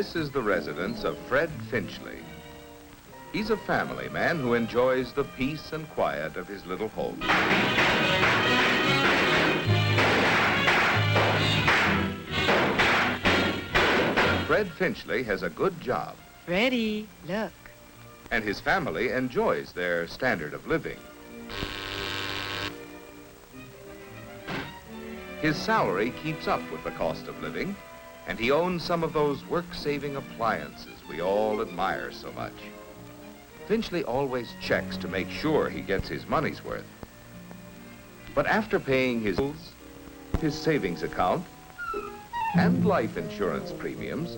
This is the residence of Fred Finchley. He's a family man who enjoys the peace and quiet of his little home. Fred Finchley has a good job. Freddie, look. And his family enjoys their standard of living. His salary keeps up with the cost of living, and he owns some of those work-saving appliances we all admire so much. Finchley always checks to make sure he gets his money's worth. But after paying his bills, his savings account, and life insurance premiums,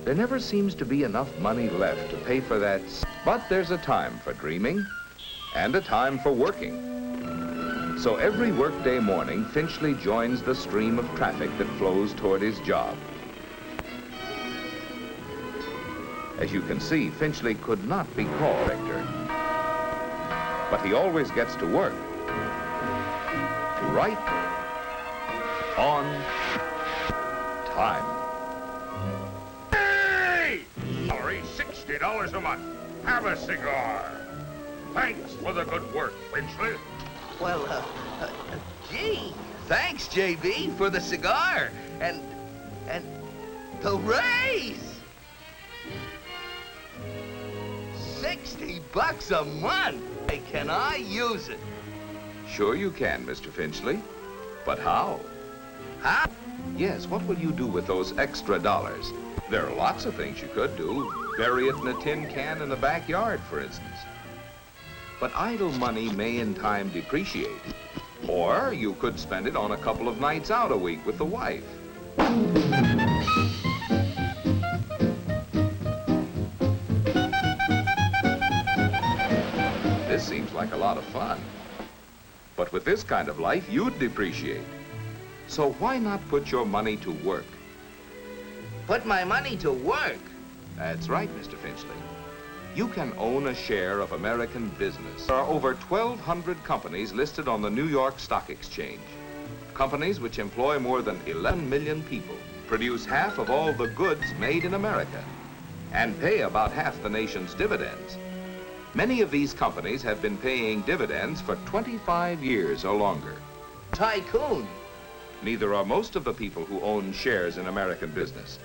there never seems to be enough money left to pay for that. But there's a time for dreaming and a time for working. So every workday morning, Finchley joins the stream of traffic that flows toward his job. As you can see, Finchley could not be called director, but he always gets to work. Right on time. Hey! Sorry, $60 a month. Have a cigar. Thanks for the good work, Finchley. Well, gee, thanks, JB, for the cigar and the raise. $60 a month. Hey, can I use it? Sure you can, Mr. Finchley. But how? How? Yes, what will you do with those extra dollars? There are lots of things you could do. Bury it in a tin can in the backyard, for instance. But idle money may in time depreciate. Or you could spend it on a couple of nights out a week with the wife. This seems like a lot of fun. But with this kind of life, you'd depreciate. So why not put your money to work? Put my money to work? That's right, Mr. Finchley. You can own a share of American business. There are over 1,200 companies listed on the New York Stock Exchange. Companies which employ more than 11 million people, produce half of all the goods made in America, and pay about half the nation's dividends. Many of these companies have been paying dividends for 25 years or longer. Tycoon. Neither are most of the people who own shares in American business.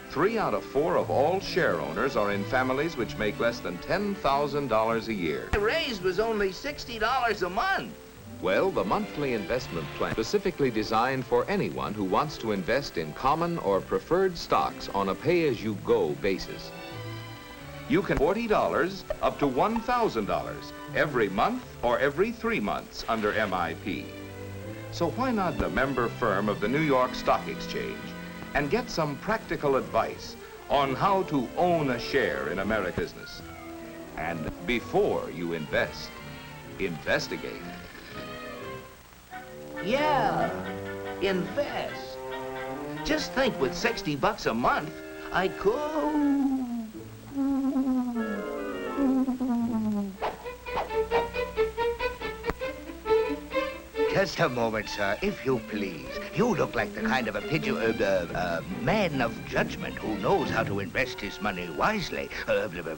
3 out of 4 of all share owners are in families which make less than $10,000 a year. The raise was only $60 a month. Well, the monthly investment plan specifically designed for anyone who wants to invest in common or preferred stocks on a pay-as-you-go basis. You can $40 up to $1,000 every month or every 3 months under MIP. So why not the member firm of the New York Stock Exchange and get some practical advice on how to own a share in American business? And before you invest, investigate. Yeah, invest. Just think, with $60 a month, I could... Just a moment, sir, if you please. You look like the kind of a man of judgment who knows how to invest his money wisely.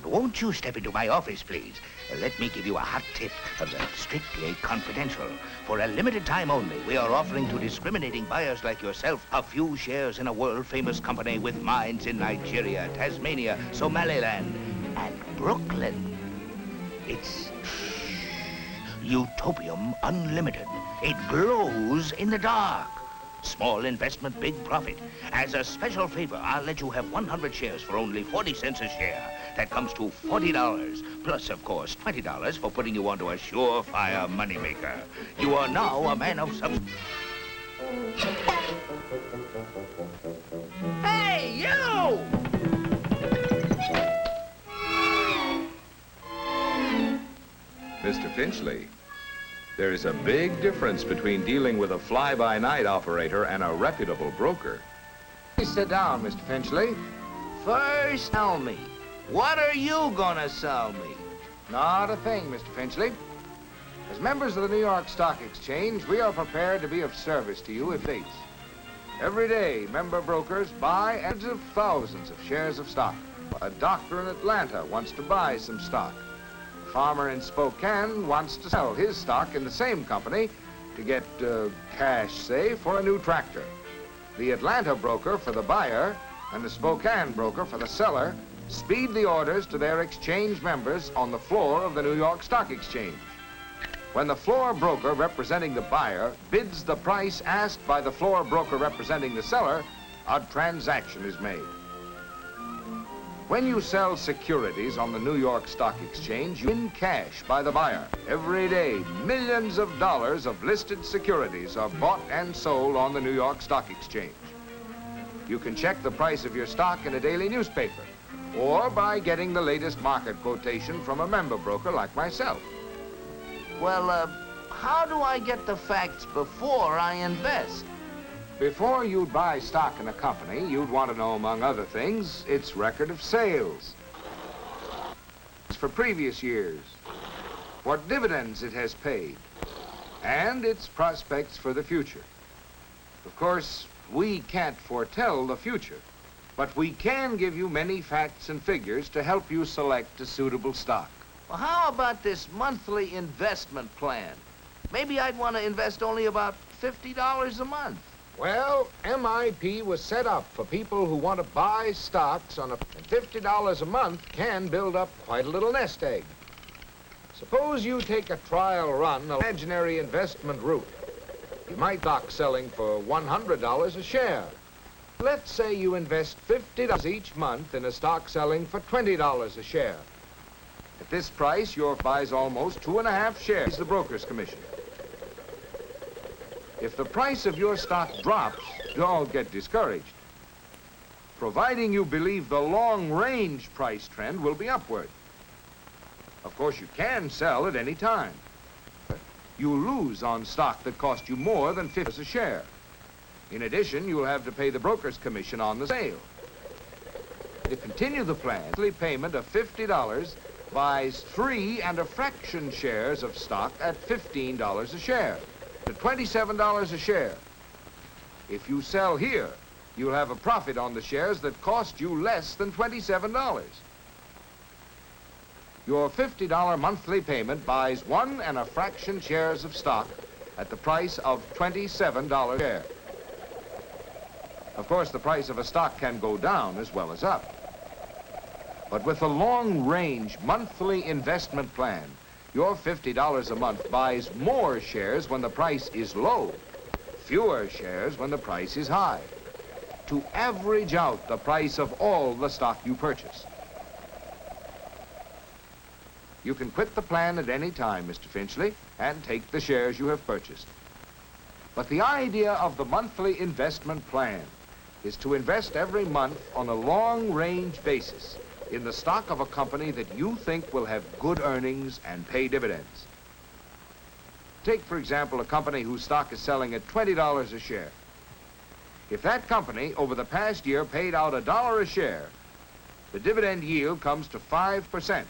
Won't you step into my office, please? Let me give you a hot tip, strictly confidential. For a limited time only, we are offering to discriminating buyers like yourself a few shares in a world-famous company with mines in Nigeria, Tasmania, Somaliland, and Brooklyn. It's Utopium Unlimited. It glows in the dark. Small investment, big profit. As a special favor, I'll let you have 100 shares for only 40 cents a share. That comes to $40, plus, of course, $20 for putting you onto a surefire moneymaker. You are now a man of some... Hey, you! Mr. Finchley, there is a big difference between dealing with a fly-by-night operator and a reputable broker. Please sit down, Mr. Finchley. First, tell me, what are you gonna sell me? Not a thing, Mr. Finchley. As members of the New York Stock Exchange, we are prepared to be of service to you if please. Every day, member brokers buy tens of thousands of shares of stock. A doctor in Atlanta wants to buy some stock. A farmer in Spokane wants to sell his stock in the same company to get cash, say, for a new tractor. The Atlanta broker for the buyer and the Spokane broker for the seller speed the orders to their exchange members on the floor of the New York Stock Exchange. When the floor broker representing the buyer bids the price asked by the floor broker representing the seller, a transaction is made. When you sell securities on the New York Stock Exchange, you win cash by the buyer. Every day, millions of dollars of listed securities are bought and sold on the New York Stock Exchange. You can check the price of your stock in a daily newspaper, or by getting the latest market quotation from a member broker like myself. Well, how do I get the facts before I invest? Before you'd buy stock in a company, you'd want to know, among other things, its record of sales, for previous years, what dividends it has paid, and its prospects for the future. Of course, we can't foretell the future, but we can give you many facts and figures to help you select a suitable stock. Well, how about this monthly investment plan? Maybe I'd want to invest only about $50 a month. Well, MIP was set up for people who want to buy stocks on and $50 a month can build up quite a little nest egg. Suppose you take a trial run, an imaginary investment route. You might stock selling for $100 a share. Let's say you invest $50 each month in a stock selling for $20 a share. At this price, your buys almost 2.5 shares the broker's commission. If the price of your stock drops, don't get discouraged, providing you believe the long-range price trend will be upward. Of course, you can sell at any time. You lose on stock that cost you more than $50 a share. In addition, you'll have to pay the broker's commission on the sale. To continue the plan, monthly payment of $50 buys 3 1/2 shares of stock at $15 a share, to $27 a share. If you sell here, you'll have a profit on the shares that cost you less than $27. Your $50 monthly payment buys 1 1/2 shares of stock at the price of $27 a share. Of course, the price of a stock can go down as well as up. But with a long-range monthly investment plan, your $50 a month buys more shares when the price is low, fewer shares when the price is high, to average out the price of all the stock you purchase. You can quit the plan at any time, Mr. Finchley, and take the shares you have purchased. But the idea of the monthly investment plan is to invest every month on a long-range basis in the stock of a company that you think will have good earnings and pay dividends. Take, for example, a company whose stock is selling at $20 a share. If that company, over the past year, paid out $1 a share, the dividend yield comes to 5%.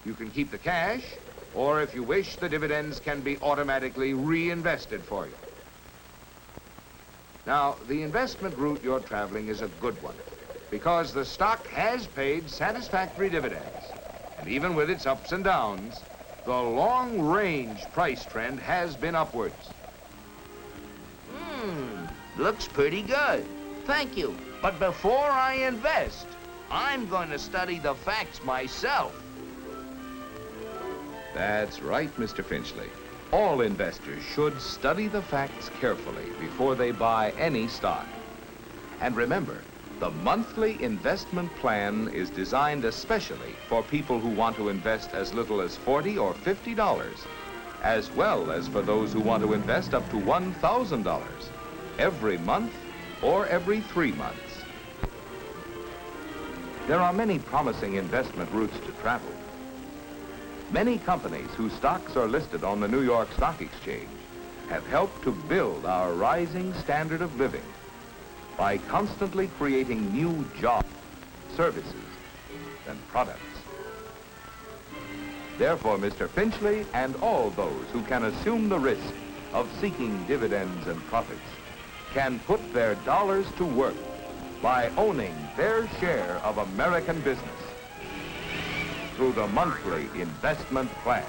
You can keep the cash, or if you wish, the dividends can be automatically reinvested for you. Now, the investment route you're traveling is a good one, because the stock has paid satisfactory dividends. And even with its ups and downs, the long-range price trend has been upwards. Looks pretty good. Thank you. But before I invest, I'm going to study the facts myself. That's right, Mr. Finchley. All investors should study the facts carefully before they buy any stock. And remember, the monthly investment plan is designed especially for people who want to invest as little as $40 or $50, as well as for those who want to invest up to $1,000 every month or every 3 months. There are many promising investment routes to travel. Many companies whose stocks are listed on the New York Stock Exchange have helped to build our rising standard of living by constantly creating new jobs, services, and products. Therefore, Mr. Finchley and all those who can assume the risk of seeking dividends and profits can put their dollars to work by owning their share of American business through the monthly investment plan.